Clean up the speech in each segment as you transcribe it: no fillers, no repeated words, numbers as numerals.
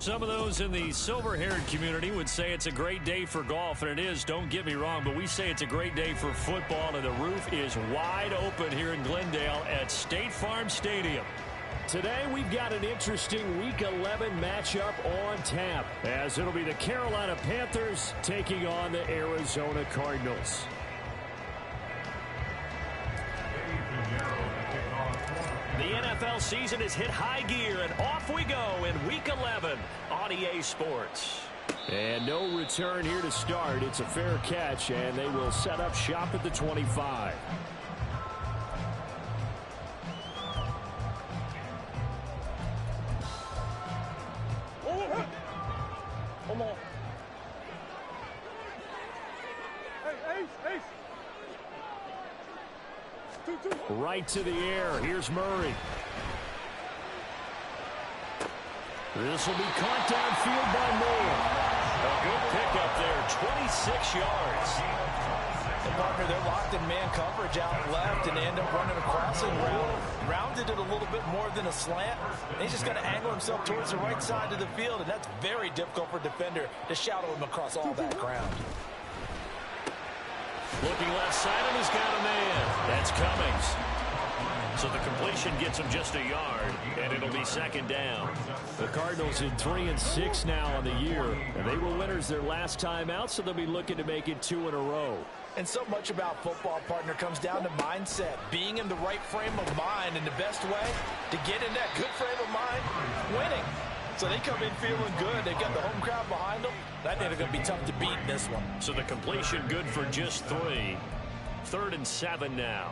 Some of those in the silver-haired community would say it's a great day for golf, and it is, don't get me wrong, but we say it's a great day for football, and the roof is wide open here in Glendale at State Farm Stadium. Today, we've got an interesting Week 11 matchup on tap, as it'll be the Carolina Panthers taking on the Arizona Cardinals. The NFL season has hit high gear, and off we go in Week 11 on EA Sports. And no return here to start. It's a fair catch, and they will set up shop at the 25. Come on. Hey, Ace. Right to the air. Here's Murray. This will be caught downfield by Moore. A good pickup there, 26 yards. And partner, they're locked in man coverage out left, and they end up running a crossing route. Rounded it a little bit more than a slant. And he's just going to angle himself towards the right side of the field, and that's very difficult for a defender to shadow him across all that ground. Looking left side, and he's got a man. That's Cummings. So the completion gets him just a yard, and it'll be second down. The Cardinals in 3-6 now on the year, and they were winners their last time out, so they'll be looking to make it 2 in a row. And so much about football, partner, comes down to mindset. Being in the right frame of mind, and the best way to get in that good frame of mind, winning. So they come in feeling good. They've got the home crowd behind them. I think they're going to be tough to beat in this one. So the completion good for just 3. 3rd and 7 now.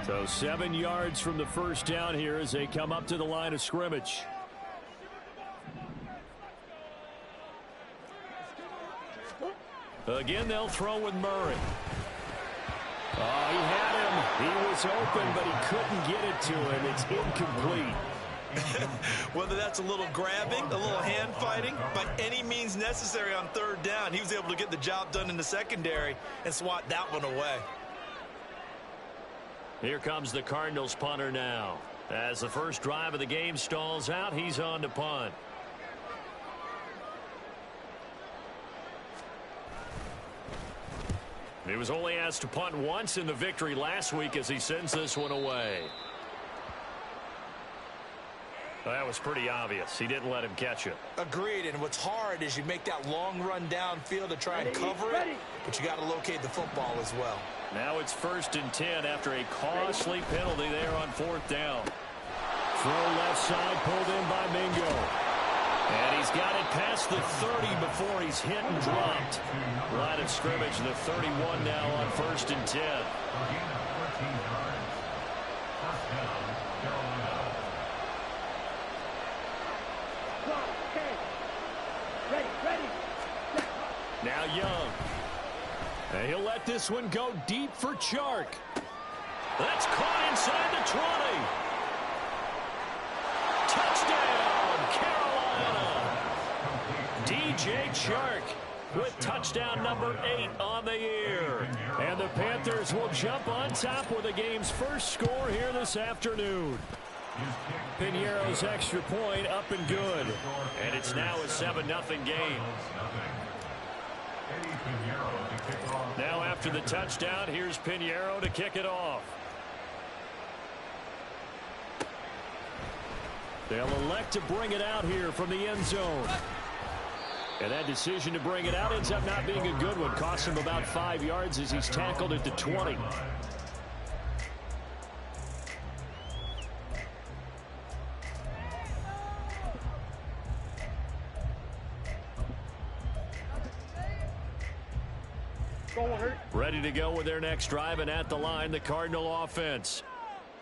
So 7 yards from the first down here as they come up to the line of scrimmage. Again, they'll throw with Murray. Oh, he had him. He was open, but he couldn't get it to him. It's incomplete. Whether that's a little grabbing, a little hand fighting, by any means necessary on 3rd down, he was able to get the job done in the secondary and swat that one away. Here comes the Cardinals punter now. As the first drive of the game stalls out, he's on to punt. He was only asked to punt once in the victory last week as he sends this one away. That was pretty obvious. He didn't let him catch it. Agreed, and what's hard is you make that long run downfield to try and cover it, but you got to locate the football as well. Now it's 1st and 10 after a costly penalty there on 4th down. Throw left side, pulled in by Mingo. And he's got it past the 30 before he's hit and dropped. Line of scrimmage, the 31 now on 1st and 10. Now Young. And he'll let this one go deep for Chark. That's caught inside the 20. Touchdown, Carolina. DJ Chark with touchdown number 8 on the year. And the Panthers will jump on top with the game's first score here this afternoon. Piñeiro's extra point up and good. And it's now a 7-0 game. Now after the touchdown, here's Piñeiro to kick it off. They'll elect to bring it out here from the end zone. And that decision to bring it out ends up not being a good one. Costs him about 5 yards as he's tackled at the 20. Ready to go with their next drive, and at the line, the Cardinal offense.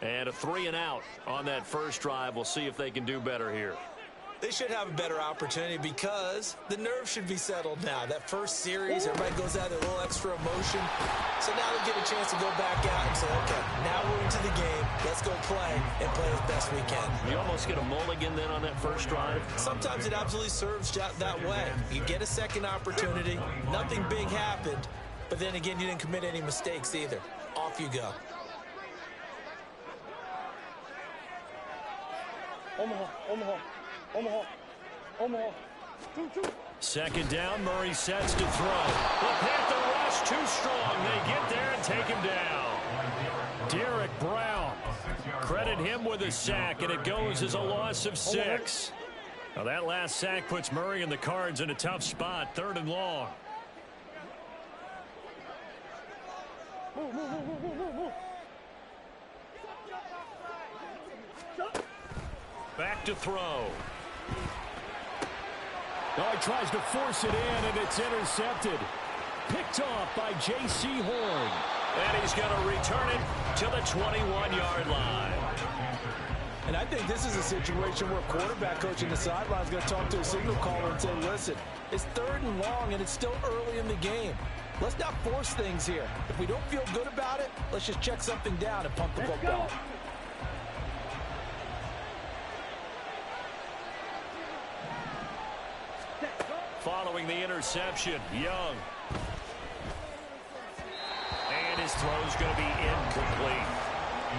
And a 3-and-out on that first drive. We'll see if they can do better here. They should have a better opportunity because the nerves should be settled now. That first series, everybody goes out with a little extra emotion. So now they get a chance to go back out and say, okay, now we're into the game. Let's go play and play as best we can. You almost get a mulligan then on that first drive? Sometimes it absolutely serves that way. You get a second opportunity. Nothing big happened. But then again, you didn't commit any mistakes either. Off you go. Omaha, Omaha, Omaha, Omaha. Two. Second down, Murray sets to throw. The Panther rush too strong. They get there and take him down. Derek Brown. Credit him with a sack, and it goes as a loss of 6. Now that last sack puts Murray and the Cards in a tough spot, 3rd and long. Move. Back to throw. Oh, he tries to force it in, and it's intercepted. Picked off by J.C. Horn. And he's going to return it to the 21-yard line. And I think this is a situation where a quarterback coach in the sideline is going to talk to a signal caller and say, listen, it's 3rd and long, and it's still early in the game. Let's not force things here. If we don't feel good about it, let's just check something down and pump the football. Following the interception, Young. And his throw's going to be incomplete.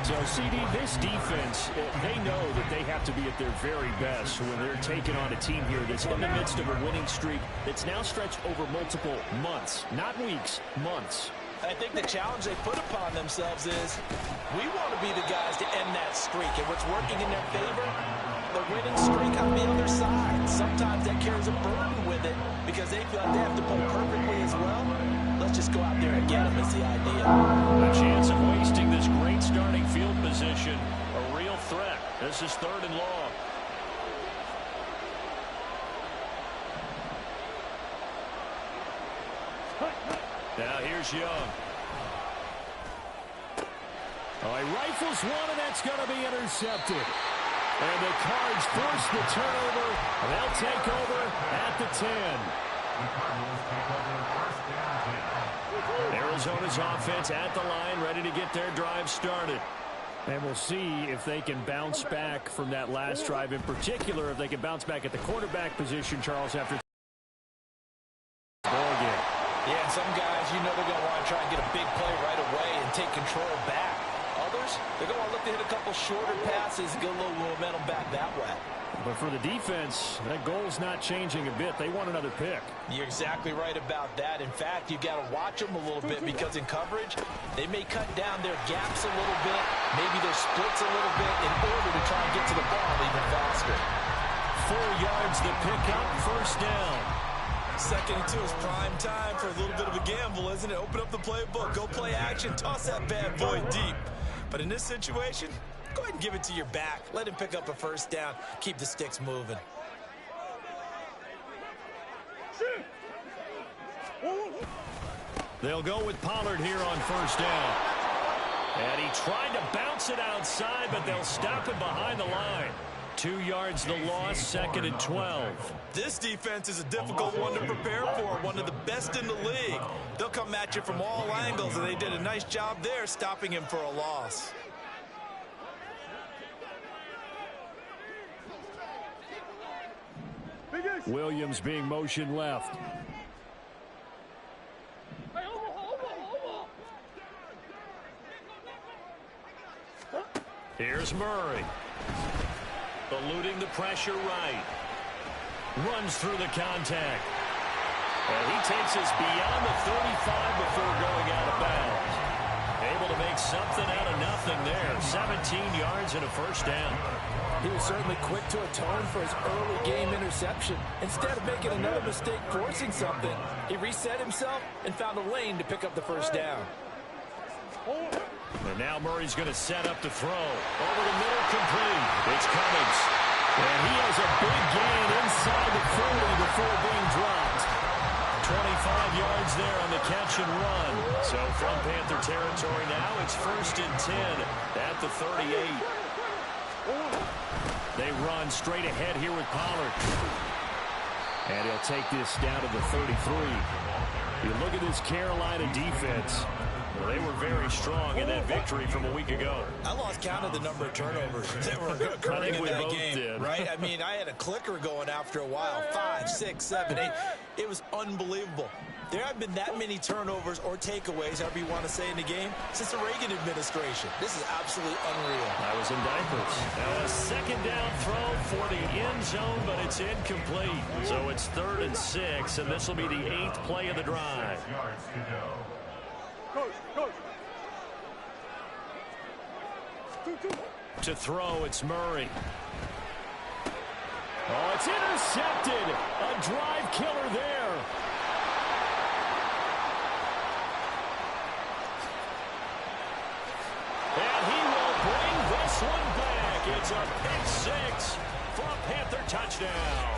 So, CD, this defense, they know that they have to be at their very best when they're taking on a team here that's in the midst of a winning streak that's now stretched over multiple months, not weeks, months. I think the challenge they put upon themselves is we want to be the guys to end that streak. And what's working in their favor, the winning streak on the other side. Sometimes that carries a burden with it because they feel like they have to play perfectly as well. Let's just go out there and get them is the idea. A chance of wasting this great starting field position. A real threat. This is 3rd and long. Now here's Young. Oh, he rifles one, and that's going to be intercepted. And the Cards force the turnover. They'll take over at the 10. Arizona's offense at the line, ready to get their drive started. And we'll see if they can bounce back from that last drive. In particular, if they can bounce back at the quarterback position, Charles, after ball game. Yeah, some guys, you know they're going to want to try and get a big play right away and take control back. Others, they're going to look to hit a couple shorter passes and get a little momentum back that way. But for the defense, that goal's not changing a bit. They want another pick. You're exactly right about that. In fact, you've got to watch them a little bit because in coverage, they may cut down their gaps a little bit, maybe their splits a little bit in order to try and get to the ball even faster. 4 yards the pickup, 1st down. 2nd and 2 is prime time for a little bit of a gamble, isn't it? Open up the playbook, go play action, toss that bad boy deep. But in this situation, go ahead and give it to your back. Let him pick up a 1st down. Keep the sticks moving. They'll go with Pollard here on 1st down. And he tried to bounce it outside, but they'll stop him behind the line. 2 yards the loss, 2nd and 12. This defense is a difficult one to prepare for, one of the best in the league. They'll come at you from all angles, and they did a nice job there stopping him for a loss. Williams being motioned left. Here's Murray. Eluding the pressure right. Runs through the contact. And he takes us beyond the 35 before going out of bounds. Able to make something out of nothing there. 17 yards and a 1st down. He was certainly quick to atone for his early game interception. Instead of making another mistake forcing something, he reset himself and found a lane to pick up the 1st down. And now Murray's going to set up to throw. Over the middle, complete. It's Cummings. And he has a big gain inside the 40 before being dropped. 25 yards there on the catch and run. So from Panther territory now, it's 1st and 10 at the 38. They run straight ahead here with Pollard. And he'll take this down to the 33. You look at this Carolina defense. Well, they were very strong in that victory from a week ago. I lost count of the number of turnovers that were occurring in that game, right? I mean, I had a clicker going after a while. 5, 6, 7, 8. It was unbelievable. There have been that many turnovers or takeaways, however you want to say, in the game since the Reagan administration. This is absolutely unreal. I was in diapers. Now a second down throw for the end zone, but it's incomplete. So it's 3rd and 6, and this will be the 8th play of the drive. To throw, it's Murray. Oh, it's intercepted. A drive killer there. And he will bring this one back. It's a pick 6 for a Panther touchdown.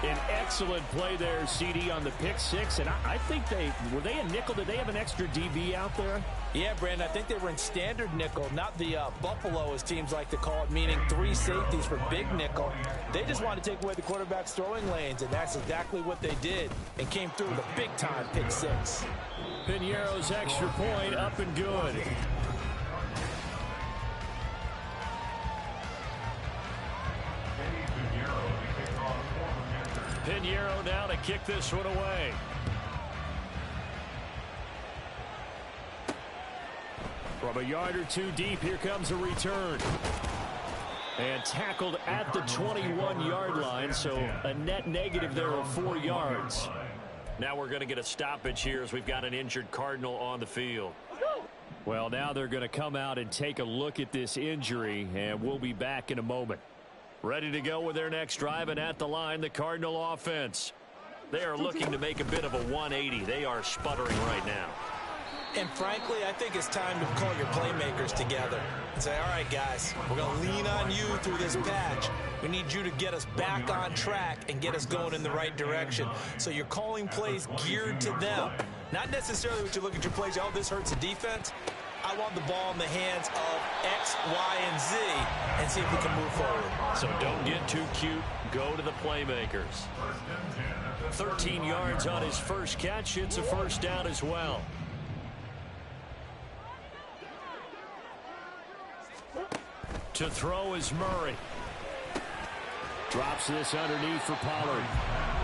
An excellent play there, CD, on the pick 6. And I think were they a nickel? Did they have an extra DB out there? Yeah, Brandon, I think they were in standard nickel, not the Buffalo, as teams like to call it, meaning 3 safeties for big nickel. They just want to take away the quarterback's throwing lanes, and that's exactly what they did and came through with a big-time pick 6. Piñeiro's extra point up and good. Piñeiro now to kick this one away. From a yard or two deep, here comes a return. And tackled at the 21-yard line, so a net negative there of 4 yards. Now we're going to get a stoppage here as we've got an injured Cardinal on the field. Well, now they're going to come out and take a look at this injury, and we'll be back in a moment. Ready to go with their next drive, and at the line, the Cardinal offense. They are looking to make a bit of a 180. They are sputtering right now. And frankly, I think it's time to call your playmakers together and say, all right, guys, we're going to lean on you through this patch. We need you to get us back on track and get us going in the right direction. So you're calling plays geared to them. Not necessarily what you look at your plays, oh, this hurts the defense. I want the ball in the hands of X, Y, and Z and see if we can move forward. So don't get too cute. Go to the playmakers. 13 yards on his first catch. It's a first down as well. To throw is Murray. Drops this underneath for Pollard.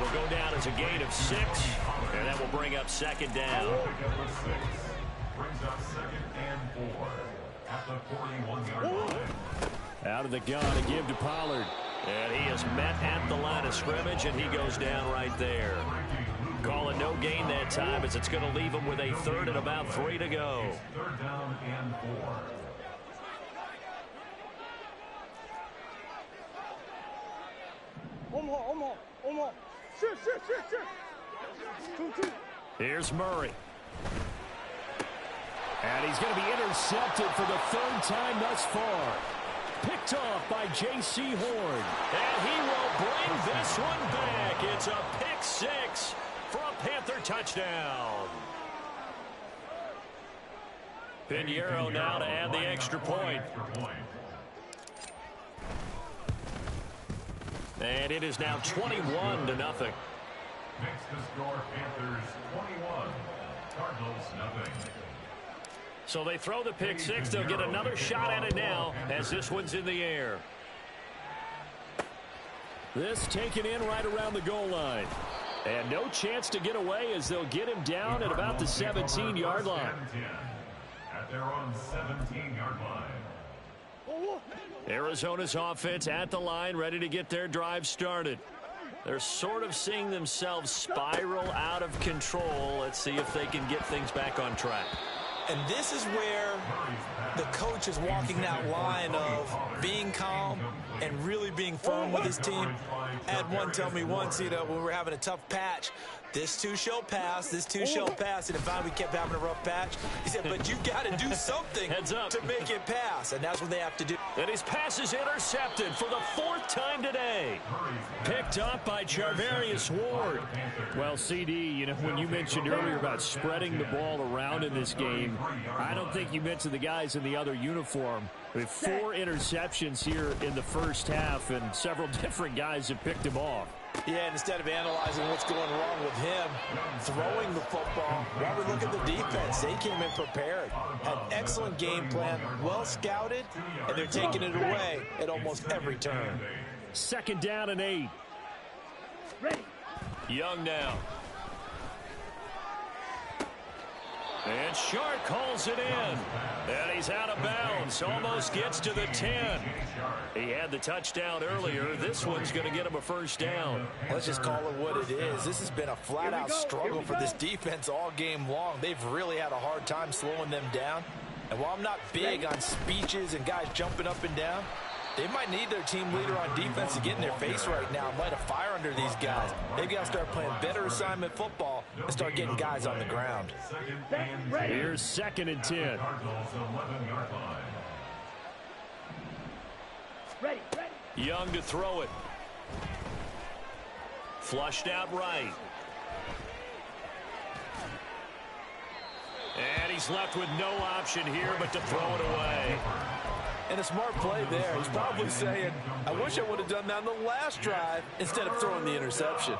Will go down as a gain of 6, and that will bring up second down. Brings up 2nd and 4 at the 41-yard line. Out of the gun to give to Pollard. And he is met at the line of scrimmage, and he goes down right there. Call it no gain that time, as it's going to leave him with a 3rd and about 3 to go. 3rd down and 4. Omaha. Shit. 2-2. Here's Murray. And he's going to be intercepted for the 3rd time thus far. Picked off by J.C. Horn. And he will bring this one back. It's a pick 6 for a Panther touchdown. Piñeiro now to add the extra point. And it is now 21-0. Makes the score Panthers 21, Cardinals 0. So they throw the pick 6. They'll get another shot at it now as this one's in the air. This taken in right around the goal line. And no chance to get away as they'll get him down at about the 17-yard line. At their own 17-yard line. Arizona's offense at the line, ready to get their drive started. They're sort of seeing themselves spiral out of control. Let's see if they can get things back on track. And this is where the coach is walking that line of being calm and really being firm with his team. I had one tell me once, when we were having a tough patch, this too shall pass, this too shall pass. And if we kept having a rough patch, he said, but you got to do something to make it pass. And that's what they have to do. And his pass is intercepted for the 4th time today. Picked up by Charvarius Ward. Well, CD, when you mentioned earlier about spreading the ball around in this game, I don't think you mentioned the guys in the other uniform. I mean, 4 interceptions here in the first half, and several different guys have picked him off. Yeah, and instead of analyzing what's going wrong with him throwing the football, while we look at the defense, they came in prepared, had excellent game plan, well scouted, and they're taking it away at almost every turn. 2nd down and 8. Ready. Young now. And Shark calls it in. And he's out of bounds. Almost gets to the 10. He had the touchdown earlier. This one's going to get him a 1st down. Let's just call it what it is. This has been a flat-out struggle for this defense all game long. They've really had a hard time slowing them down. And while I'm not big on speeches and guys jumping up and down, they might need their team leader on defense to get in their face right now and light a fire under these guys. They've got to start playing better assignment football and start getting guys on the ground. Here's 2nd and 10. Ready. Young to throw it. Flushed out right. And he's left with no option here but to throw it away. And a smart play there. He's probably saying, I wish I would have done that on the last drive instead of throwing the interception.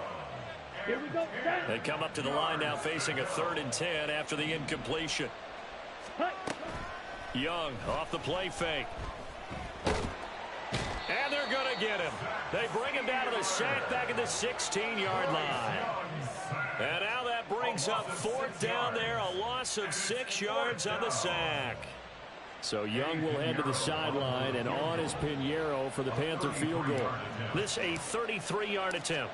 Here we go. They come up to the line now facing a 3rd and 10 after the incompletion. Young off the play fake. And they're going to get him. They bring him down to the sack back at the 16-yard line. And now that brings up 4th down there, a loss of 6 yards on the sack. So Young will head to the sideline, and on is Pinheiro for the Panther field goal. This a 33-yard attempt.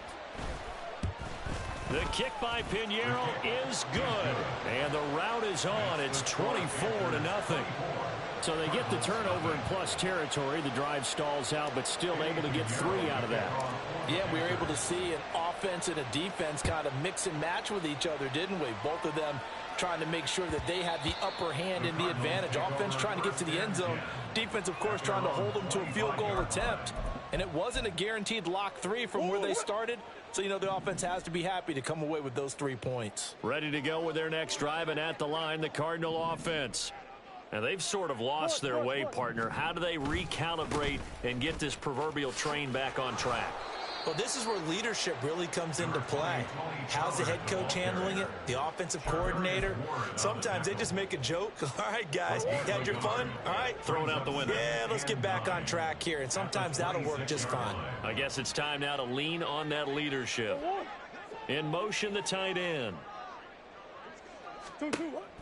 The kick by Pinheiro is good. And the route is on. It's 24-0. So they get the turnover in plus territory. The drive stalls out, but still able to get 3 out of that. Yeah, we were able to see an offense and a defense kind of mix and match with each other, didn't we? Both of them trying to make sure that they had the upper hand and the advantage. Offense trying to get to the end zone. Defense, of course, trying to hold them to a field goal attempt. And it wasn't a guaranteed lock 3 from where they started. So, you know, the offense has to be happy to come away with those 3 points. Ready to go with their next drive, and at the line, the Cardinal offense. Now, they've sort of lost their way, partner. How do they recalibrate and get this proverbial train back on track? Well, this is where leadership really comes into play. How's the head coach handling it? The offensive coordinator? Sometimes they just make a joke. All right, guys, you had your fun? All right. Throw it out the window. Yeah, let's get back on track here. And sometimes that'll work just fine. I guess it's time now to lean on that leadership. In motion, the tight end.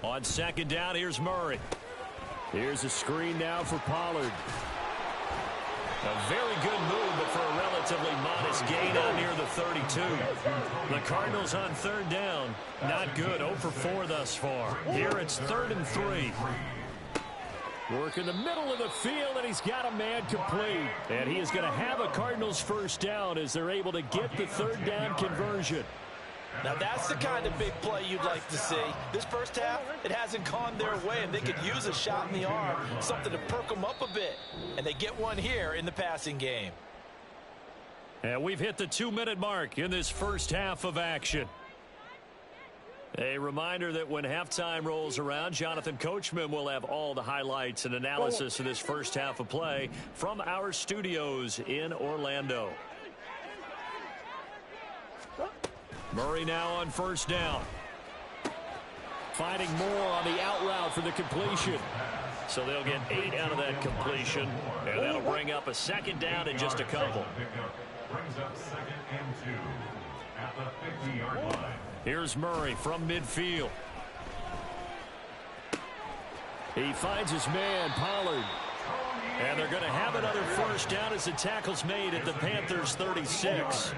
On 2nd down, here's Murray. Here's a screen now for Pollard. A very good move, but for a relatively modest gain on near the 32. The Cardinals on 3rd down. Not good. 0 for 4 thus far. Here it's 3rd and 3. Work in the middle of the field, and he's got a man complete. And he is going to have a Cardinals 1st down as they're able to get the 3rd down conversion. Now, that's the kind of big play you'd like to see. This first half, it hasn't gone their way, and they could use a shot in the arm, something to perk them up a bit. And they get one here in the passing game. And we've hit the 2-minute mark in this first half of action. A reminder that when halftime rolls around, Jonathan Coachman will have all the highlights and analysis of this first half of play from our studios in Orlando. Murray now on 1st down. Finding more on the out route for the completion. So they'll get 8 out of that completion, and that'll bring up a 2nd down in just a couple. Brings up 2nd and 2 at the 50-yard line. Here's Murray from midfield. He finds his man, Pollard. And they're going to have another 1st down as the tackle's made at the Panthers' 36.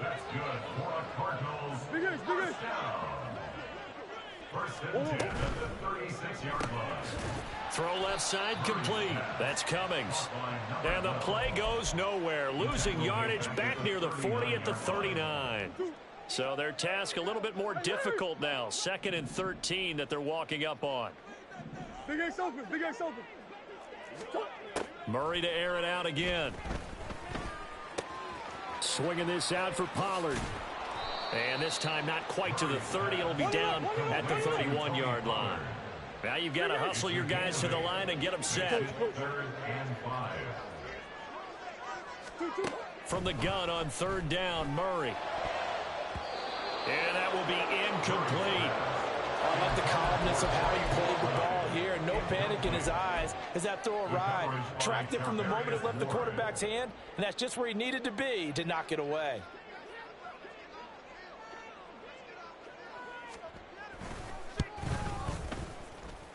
That's good for the Cardinals. Big ace. First down. 1st and 10 at the 36-yard line. Throw left side complete. That's Cummings. And the play goes nowhere. Losing yardage back near the 40 at the 39. So their task a little bit more difficult now. 2nd and 13 that they're walking up on. Big ace open. Murray to air it out again. Swinging this out for Pollard. And this time not quite to the 30. It'll be down at the 31-yard line. Now you've got to hustle your guys to the line and get them set. 3rd and 5. from the gun on 3rd down. Murray. And that will be incomplete. I like the calmness of how he played the ball here. No panic in his eyes as that throw arrived. Tracked it from the moment it left the quarterback's hand, and that's just where he needed to be to knock it away.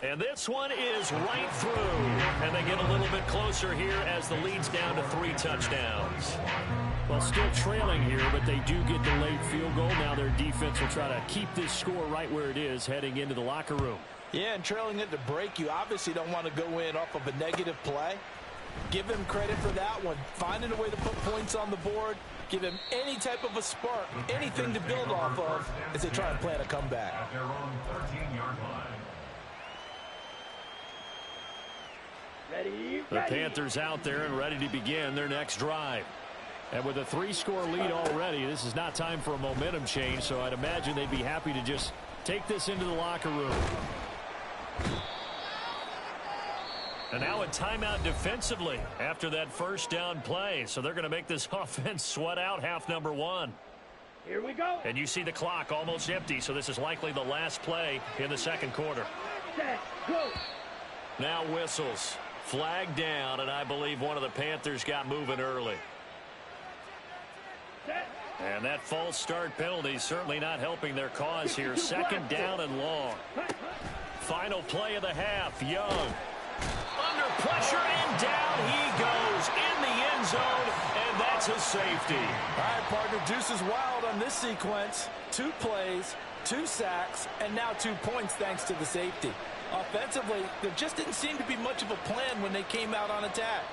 And this one is right through. And they get a little bit closer here as the lead's down to 3 touchdowns. Well, still trailing here, but they do get the late field goal. Now their defense will try to keep this score right where it is heading into the locker room. Yeah, and trailing it to break, you obviously don't want to go in off of a negative play. Give him credit for that one. Finding a way to put points on the board. Give him any type of a spark, anything to build off of as they try and plan a comeback. At their own 13-yard line. The Panthers out there and ready to begin their next drive. And with a 3-score lead already, this is not time for a momentum change, so I'd imagine they'd be happy to just take this into the locker room. And now a timeout defensively after that 1st down play. So they're going to make this offense sweat out half number 1. Here we go. And you see the clock almost empty, so this is likely the last play in the 2nd quarter. Set, go. Now whistles. Flag down, and I believe one of the Panthers got moving early. Set. And that false start penalty certainly not helping their cause here. 2nd down and long. Final play of the half. Young. Under pressure, and down he goes in the end zone, and that's a safety. All right, partner, deuce is wild on this sequence. 2 plays, 2 sacks, and now 2 points thanks to the safety. Offensively, there just didn't seem to be much of a plan when they came out on attack.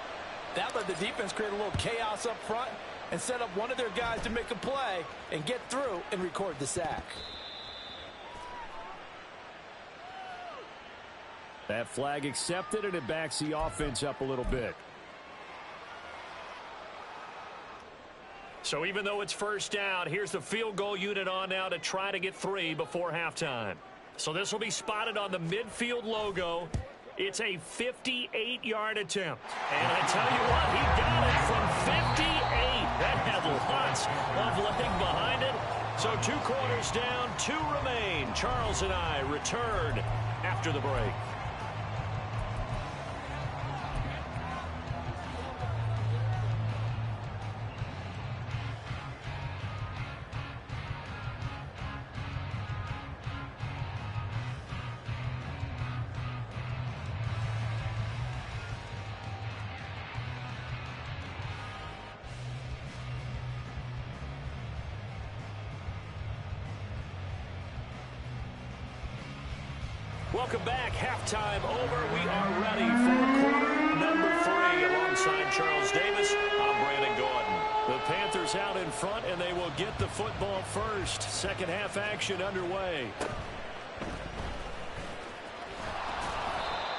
That let the defense create a little chaos up front and set up one of their guys to make a play and get through and record the sack. That flag accepted, and it backs the offense up a little bit. So even though it's 1st down, here's the field goal unit on now to try to get 3 before halftime. So this will be spotted on the midfield logo. It's a 58-yard attempt. And I tell you what, he got it from 58. That had lots of leg behind it. So 2 quarters down, 2 remain. Charles and I return after the break. Welcome back. Halftime over. We are ready for quarter number 3. Alongside Charles Davis, I'm Brandon Gordon. The Panthers out in front, and they will get the football first. 2nd half action underway.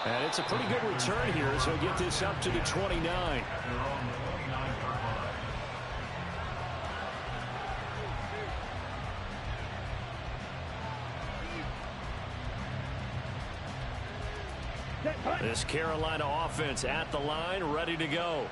And it's a pretty good return here, so get this up to the 29. This Carolina offense at the line, ready to go.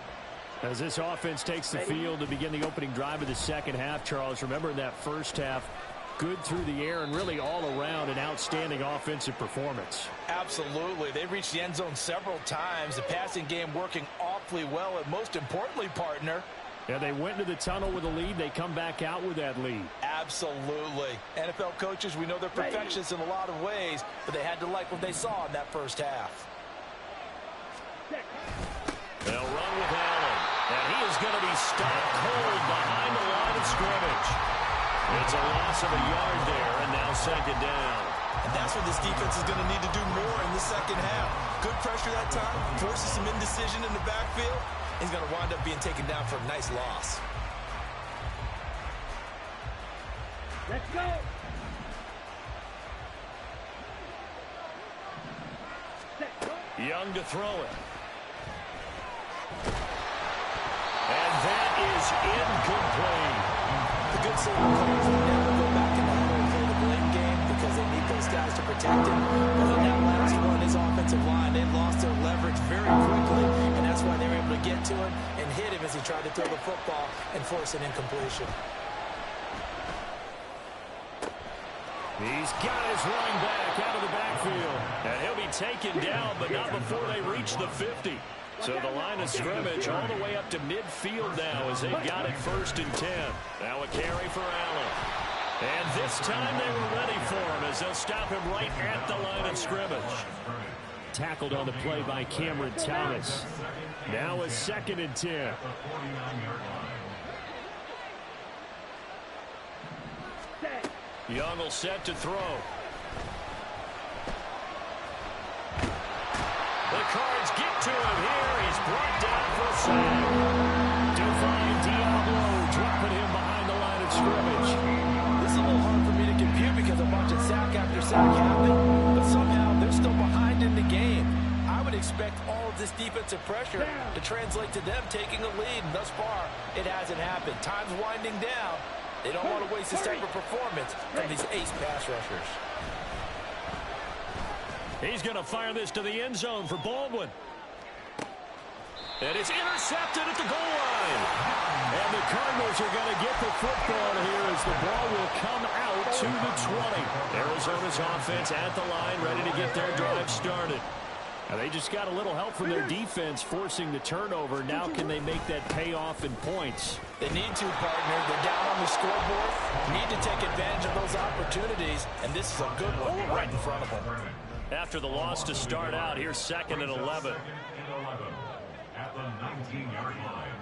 As this offense takes the field to begin the opening drive of the 2nd half, Charles, remember in that 1st half, good through the air and really all around an outstanding offensive performance. Absolutely. They reached the end zone several times. The passing game working awfully well, and most importantly, partner, yeah, they went into the tunnel with a lead. They come back out with that lead. Absolutely. NFL coaches, we know they're perfectionists in a lot of ways, but they had to like what they saw in that 1st half. They'll run with Allen, and he is going to be stopped cold behind the line of scrimmage. It's a loss of a yard there, and now 2nd down. And that's what this defense is going to need to do more in the 2nd half. Good pressure that time, forces some indecision in the backfield. He's going to wind up being taken down for a nice loss. Let's go. Young to throw it. And that is incomplete. The good safety calls will never go back in the huddle and play the blame game because they need those guys to protect him. But in that last one, his offense offensive line. They lost their leverage very quickly, and that's why they were able to get to him and hit him as he tried to throw the football and force an incompletion. He's got his running back out of the backfield. And he'll be taken down, but not before they reach the 50. So the line of scrimmage all the way up to midfield now as they've got it 1st and 10. Now a carry for Allen. And this time they were ready for him as they'll stop him right at the line of scrimmage. Tackled on the play by Cameron Thomas. Now a 2nd and 10. Young will set to throw. The Cards get to him here. He's brought down for a sack. Divine Diablo dropping him behind the line of scrimmage. This is a little hard for me to compute because a bunch of sack after sack happened, but somehow they're still behind in the game. I would expect all of this defensive pressure to translate to them taking a lead, and thus far, it hasn't happened. Time's winding down. They don't want to waste this type of performance from these ace pass rushers. He's going to fire this to the end zone for Baldwin. And it's intercepted at the goal line. And the Cardinals are going to get the football here as the ball will come out to the 20. Arizona's offense at the line, ready to get their drive started. Now they just got a little help from their defense forcing the turnover. Now can they make that pay off in points? They need to, partner. They're down on the scoreboard. Need to take advantage of those opportunities, and this is a good one right in front of them. After the loss to start out, here's 2nd and 11. At the 19-yard line.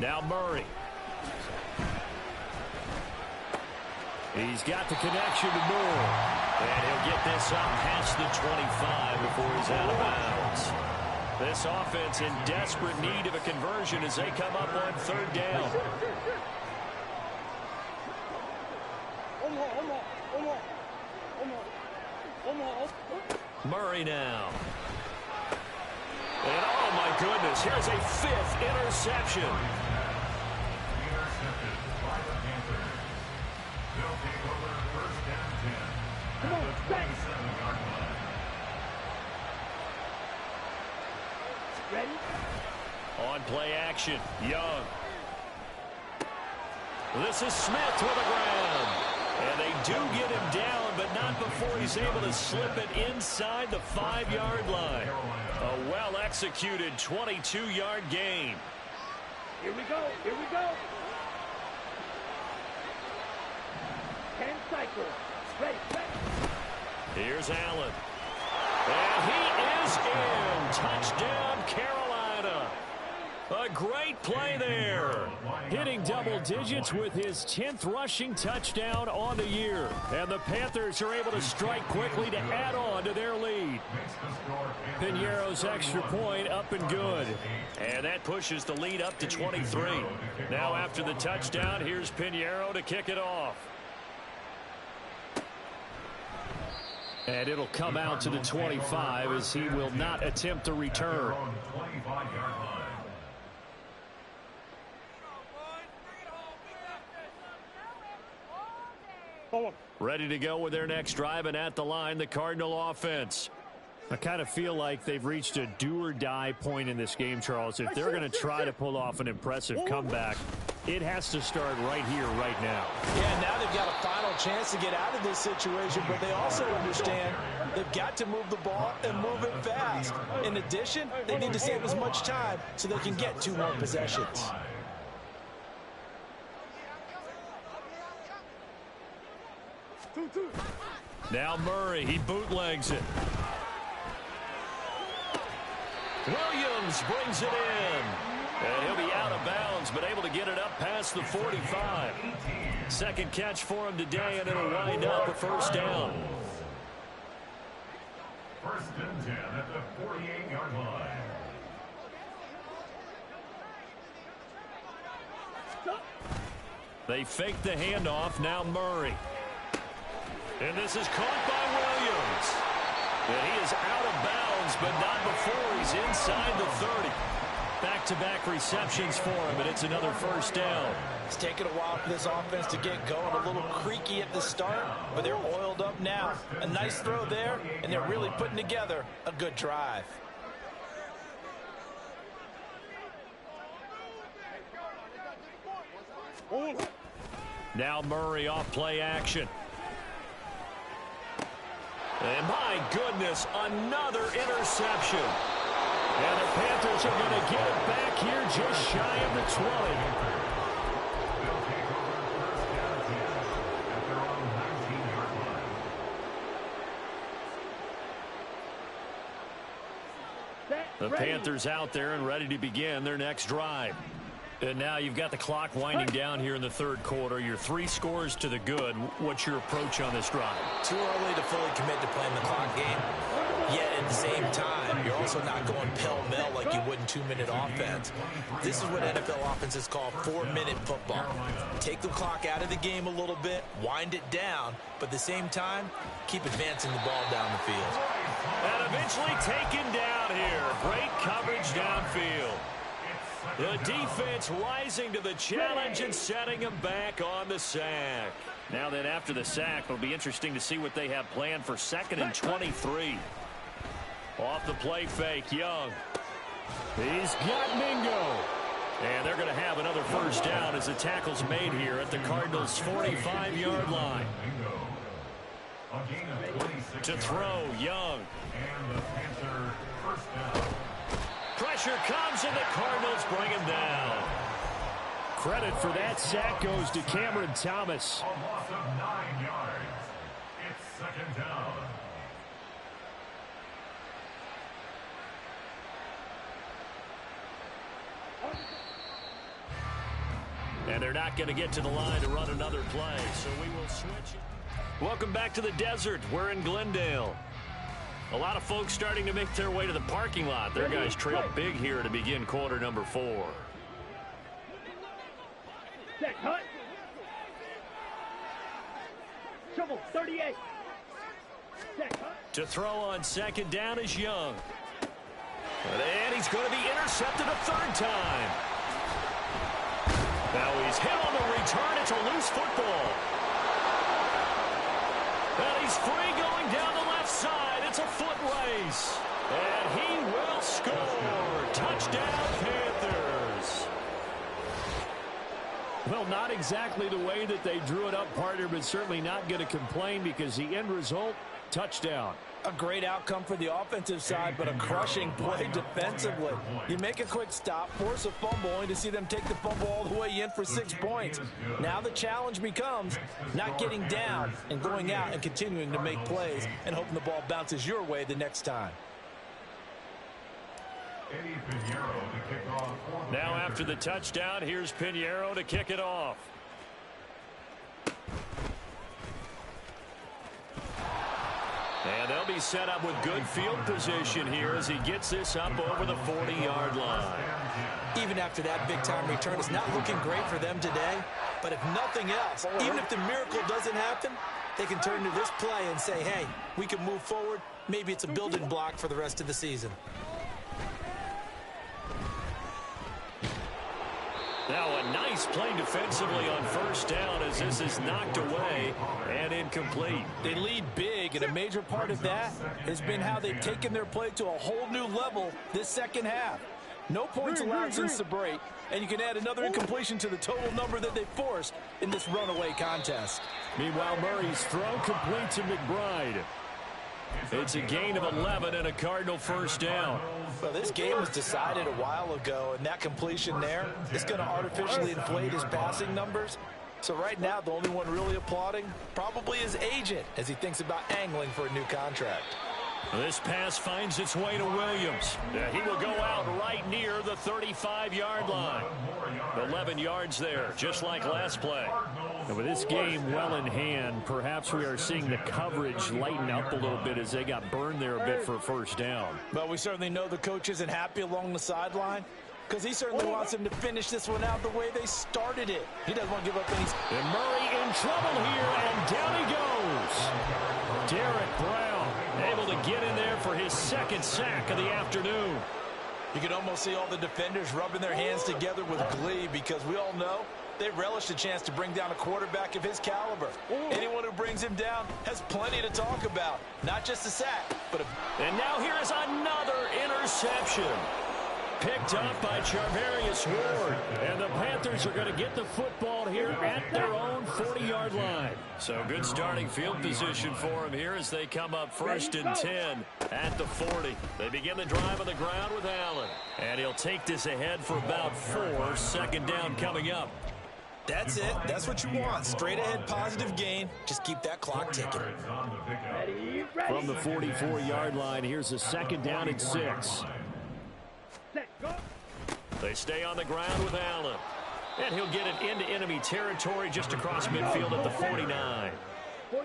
Now Murray. He's got the connection to Moore. And he'll get this up past the 25 before he's out of bounds. This offense in desperate need of a conversion as they come up on 3rd down. Murray now. And oh my goodness, here's a 5th interception. Intercepted by the Panthers. They'll take over 1st and 10. At the 27-yard line. Ready? On play action, Young. This is Smith with the ground. And they do get him down, but not before he's able to slip it inside the 5-yard line. A well-executed 22-yard gain. Here we go. Here we go. 10 cycles. Ready. Here's Allen. And he is in. Touchdown, Carolina. A great play there. Hitting double digits with his 10th rushing touchdown on the year. And the Panthers are able to strike quickly to add on to their lead. Piñeiro's extra point up and good. And that pushes the lead up to 23. Now after the touchdown, here's Piñeiro to kick it off. And it'll come out to the 25 as he will not attempt to return. Ready to go with their next drive, and at the line, the Cardinal offense. I kind of feel like they've reached a do-or-die point in this game, Charles. If they're going to try to pull off an impressive comeback, it has to start right here, right now. Yeah, now they've got a final chance to get out of this situation, but they also understand they've got to move the ball and move it fast. In addition, they need to save as much time so they can get 2 more possessions. Now Murray, he bootlegs it. Williams brings it in. And he'll be out of bounds, but able to get it up past the 45. Second catch for him today, and it'll wind up a 1st down. 1st and 10 at the 48-yard line. They fake the handoff, now Murray. And this is caught by Williams. And he is out of bounds, but not before he's inside the 30. Back-to-back receptions for him, and it's another first down. It's taken a while for this offense to get going. A little creaky at the start, but they're oiled up now. A nice throw there, and they're really putting together a good drive. Now Murray off play action. And my goodness, another interception. And the Panthers are going to get it back here just shy of the 20. The Panthers out there and ready to begin their next drive. And now you've got the clock winding down here in the third quarter. You're 3 scores to the good. What's your approach on this drive? Too early to fully commit to playing the clock game. Yet at the same time, you're also not going pell-mell like you would in 2-minute offense. This is what NFL offenses call 4-minute football. Take the clock out of the game a little bit, wind it down, but at the same time, keep advancing the ball down the field. And eventually taken down here. Great coverage downfield. The defense rising to the challenge and setting them back on the sack. Now then, after the sack, it'll be interesting to see what they have planned for 2nd and 23. Off the play fake, Young. He's got Mingo. And they're going to have another first down as the tackle's made here at the Cardinals' 45-yard line. To throw, Young. Pressure comes, and the Cardinals bring him down. Credit for that sack goes to Cameron Thomas. A loss of 9 yards. It's 2nd down. And they're not going to get to the line to run another play, so we will switch it. Welcome back to the desert. We're in Glendale. A lot of folks starting to make their way to the parking lot. Their guys trail big here to begin quarter number 4. Set, cut. Trouble, 38. Set, cut. To throw on 2nd down is Young. And he's going to be intercepted a 3rd time. Now he's hit on the return. It's a loose football. And he's free going down the left side. It's a foot race. And he will score. Touchdown, Panthers. Well, not exactly the way that they drew it up, partner, but certainly not going to complain because the end result, touchdown. A great outcome for the offensive side, but a crushing play defensively. You make a quick stop, force a fumble, only to see them take the fumble all the way in for 6 points. Now the challenge becomes not getting down and going out and continuing to make plays and hoping the ball bounces your way the next time. Now after the touchdown, here's Pinheiro to kick it off. And they'll be set up with good field position here as he gets this up over the 40-yard line. Even after that big-time return, it's not looking great for them today. But if nothing else, even if the miracle doesn't happen, they can turn to this play and say, hey, we can move forward. Maybe it's a building block for the rest of the season. Now a nice play defensively on 1st down as this is knocked away and incomplete. They lead big, and a major part of that has been how they've taken their play to a whole new level this second half. No points allowed since the break, and you can add another incompletion to the total number that they forced in this runaway contest. Meanwhile, Murray's throw complete to McBride. It's a gain of 11 and a Cardinal first down. Well, this game was decided a while ago, and that completion there is going to artificially inflate his passing numbers. So right now, the only one really applauding probably his agent as he thinks about angling for a new contract. This pass finds its way to Williams. He will go out right near the 35-yard line. 11 yards there, just like last play. And with this game well in hand, perhaps we are seeing the coverage lighten up a little bit as they got burned there a bit for a first down. But we certainly know the coach isn't happy along the sideline because he certainly wants them to finish this one out the way they started it. He doesn't want to give up any. And Murray in trouble here, and down he goes. Derek Brown able to get in there for his 2nd sack of the afternoon. You can almost see all the defenders rubbing their hands together with glee because we all know they relish a chance to bring down a quarterback of his caliber. Anyone who brings him down has plenty to talk about. Not just a sack, but a... And now here is another interception. Picked up by Charvarius Ward. And the Panthers are going to get the football here at their own 40-yard line. So good starting field position for him here as they come up 1st and 10 at the 40. They begin the drive on the ground with Allen. And he'll take this ahead for about 4. 2nd down coming up. That's it. That's what you want. Straight ahead positive gain. Just keep that clock ticking. From the 44-yard line, here's a 2nd down and 6. They stay on the ground with Allen. And he'll get it into enemy territory just across midfield at the 49.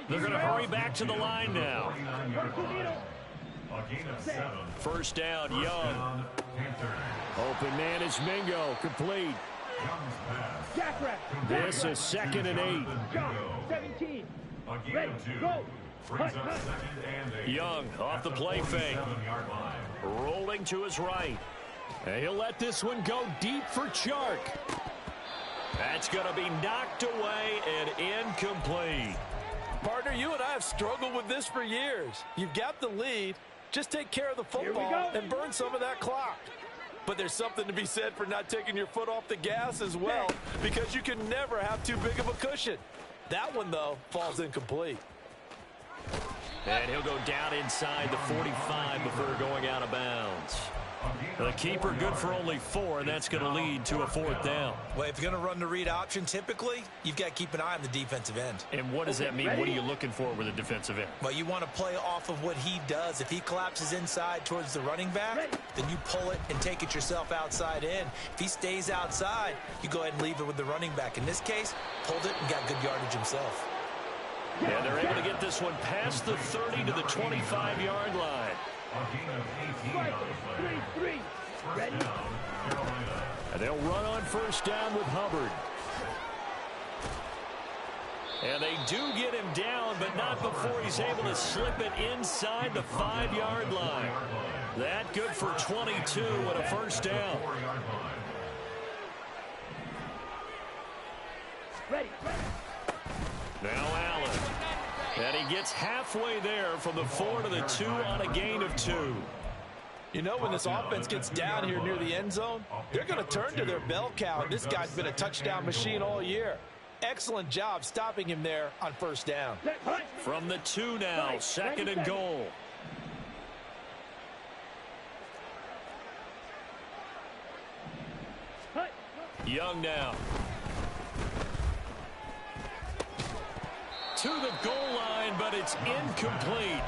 They're going to hurry back to the line now. 1st down, Young. Open man is Mingo, complete. This is 2nd and 8. 17. Ready, go. Young off the play fake. Rolling to his right. And he'll let this one go deep for Chark. That's going to be knocked away and incomplete. Partner, you and I have struggled with this for years. You've got the lead. Just take care of the football and burn some of that clock. But there's something to be said for not taking your foot off the gas as well, because you can never have too big of a cushion. That one, though, falls incomplete. And he'll go down inside the 45 before going out of bounds. The keeper good for only 4, and that's going to lead to a 4th down. Well, if you're going to run the read option, typically, you've got to keep an eye on the defensive end. And what does that mean? What are you looking for with a defensive end? Well, you want to play off of what he does. If he collapses inside towards the running back, then you pull it and take it yourself outside in. If he stays outside, you go ahead and leave it with the running back. In this case, pulled it and got good yardage himself. And they're able to get this one past the 30 to the 25-yard line. Ready? And they'll run on 1st down with Hubbard. And they do get him down, but not before he's able to slip it inside the 5-yard line. That good for 22 and a 1st down. Ready. Now Allen. And he gets halfway there from the 4 to the 2 on a gain of 2. You know, when this offense gets down here near the end zone, they're going to turn to their bell cow. This guy's been a touchdown machine all year. Excellent job stopping him there on 1st down. From the 2 now, 2nd and goal. Young now. To the goal line, but it's incomplete.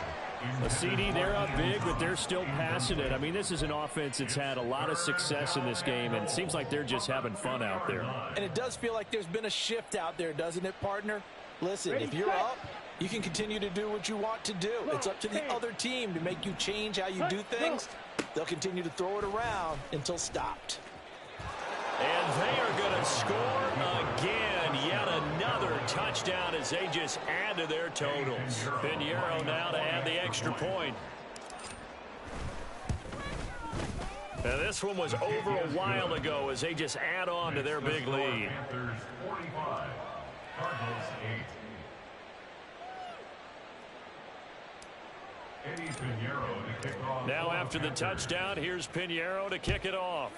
A CD, they're up big, but they're still passing it. I mean, this is an offense that's had a lot of success in this game, and it seems like they're just having fun out there. And it does feel like there's been a shift out there, doesn't it, partner? Listen, if you're up, you can continue to do what you want to do. It's up to the other team to make you change how you do things. They'll continue to throw it around until stopped. And they are going to score again. Yet another touchdown as they just add to their totals. Pinheiro now to add the extra point. And this one was over a while ago as they just add on to their big lead. Panthers 45, Cardinals 8. Eddie Pinheiro to kick off. Now after the touchdown, here's Pinheiro to kick it off.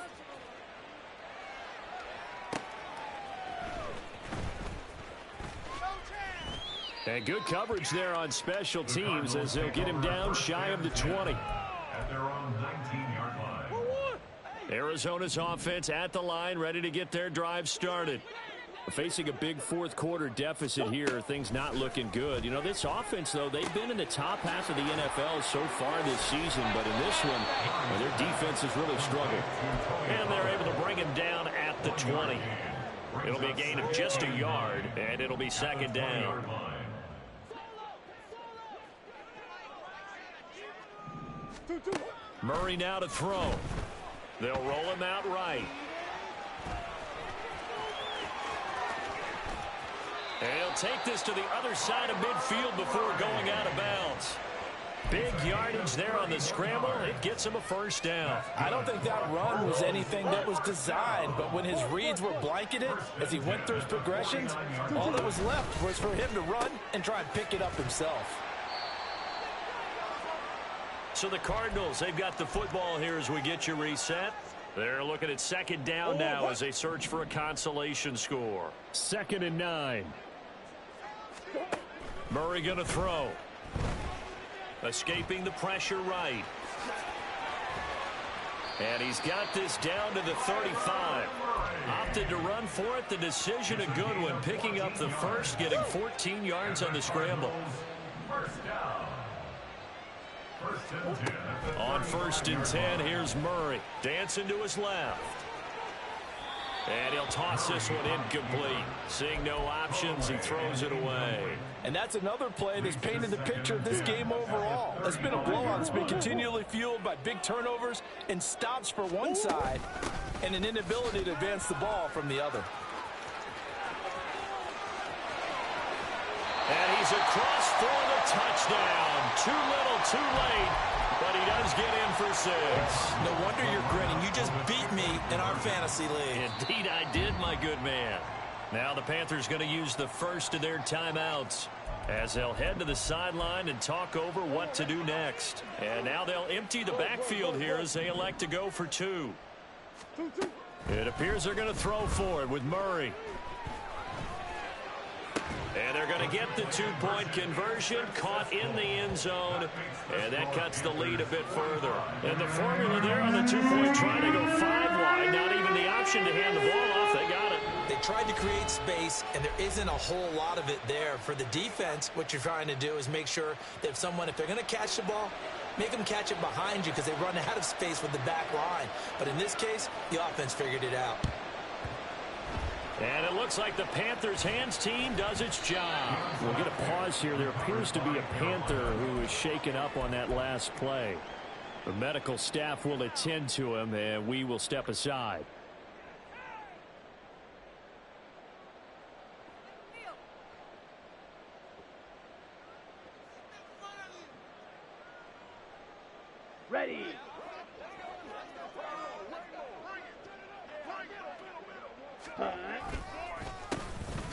And good coverage there on special teams as they'll get him down shy of the 20. At their own 19-yard line. Arizona's offense at the line, ready to get their drive started. Facing a big 4th quarter deficit here, things not looking good. You know, this offense, though, they've been in the top half of the NFL so far this season, but in this one, their defense has really struggled. And they're able to bring him down at the 20. It'll be a gain of just a yard, and it'll be 2nd down. Murray now to throw. They'll roll him out right. And he'll take this to the other side of midfield before going out of bounds. Big yardage there on the scramble. It gets him a first down. I don't think that run was anything that was designed, but when his reads were blanketed as he went through his progressions, all that was left was for him to run and try and pick it up himself. So the Cardinals, they've got the football here as we get you reset. They're looking at second down now as they search for a consolation score. 2nd and 9. Murray going to throw. Escaping the pressure right. And he's got this down to the 35. Opted to run for it. The decision a good one. Picking up the first, getting 14 yards on the scramble. On 1st and 10, here's Murray. Dancing to his left. And he'll toss this one incomplete. Seeing no options, he throws it away. And that's another play that's painted the picture of this game overall. It's been a blowout that's been continually fueled by big turnovers and stops for one side and an inability to advance the ball from the other. And he's across for the touchdown. Too little, too late. But he does get in for 6. No wonder you're grinning. You just beat me in our fantasy league. Indeed I did, my good man. Now the Panthers going to use the first of their timeouts as they'll head to the sideline and talk over what to do next. And now they'll empty the backfield here as they elect to go for 2. It appears they're going to throw for it with Murray. And they're going to get the 2-point conversion, caught in the end zone, and that cuts the lead a bit further. And the formula there on the 2-point, trying to go 5 wide, not even the option to hand the ball off. They got it. They tried to create space, and there isn't a whole lot of it there. For the defense, what you're trying to do is make sure that if they're going to catch the ball, make them catch it behind you because they run out of space with the back line. But in this case, the offense figured it out. And it looks like the Panthers' hands team does its job. We'll get a pause here. There appears to be a Panther who is shaken up on that last play. The medical staff will attend to him, and we will step aside. Ready.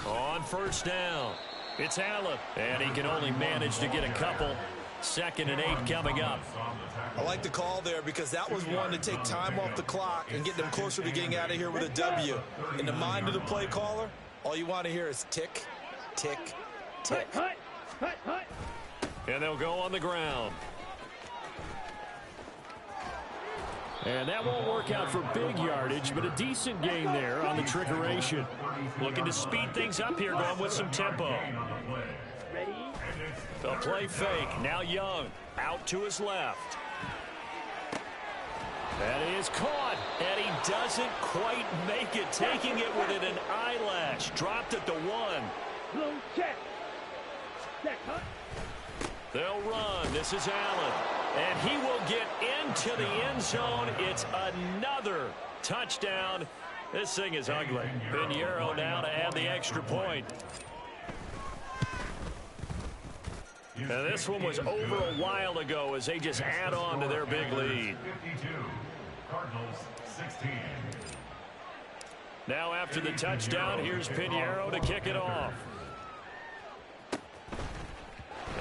On 1st down, it's Allen, and he can only manage to get a couple. 2nd and 8 coming up. I like the call there because that was one to take time off the clock and get them closer to getting out of here with a W. In the mind of the play caller, all you want to hear is tick, tick, tick. And they'll go on the ground. And that won't work out for big yardage, but a decent gain there on the trickeration. Looking to speed things up here, going with some tempo. They'll play fake. Now Young out to his left. That is caught, and he doesn't quite make it, taking it within an eyelash. Dropped at the 1. They'll run. This is Allen. And he will get into the end zone. It's another touchdown. This thing is ugly. Pinheiro now to add the extra point. And this one was over a while ago as they just add on to their big lead. 52. Cardinals 16. Now after the touchdown, here's Pinheiro to kick it off.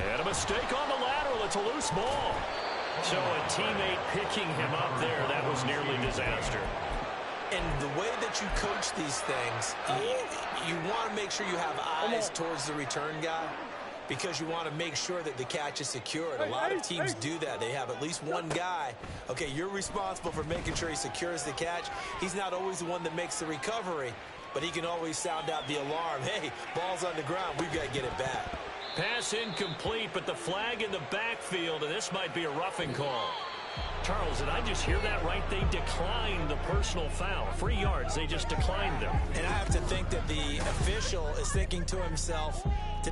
And a mistake on the lateral. It's a loose ball. So a teammate picking him up there, that was nearly disaster. And the way that you coach these things, you want to make sure you have eyes towards the return guy because you want to make sure that the catch is secured. A lot of teams do that. They have at least one guy. Okay, you're responsible for making sure he secures the catch. He's not always the one that makes the recovery, but he can always sound out the alarm. Hey, ball's on the ground. We've got to get it back. Pass incomplete, but the flag in the backfield, and this might be a roughing call. Charles, did I just hear that right? They declined the personal foul. 3 yards, they just declined them. And I have to think that the official is thinking to himself,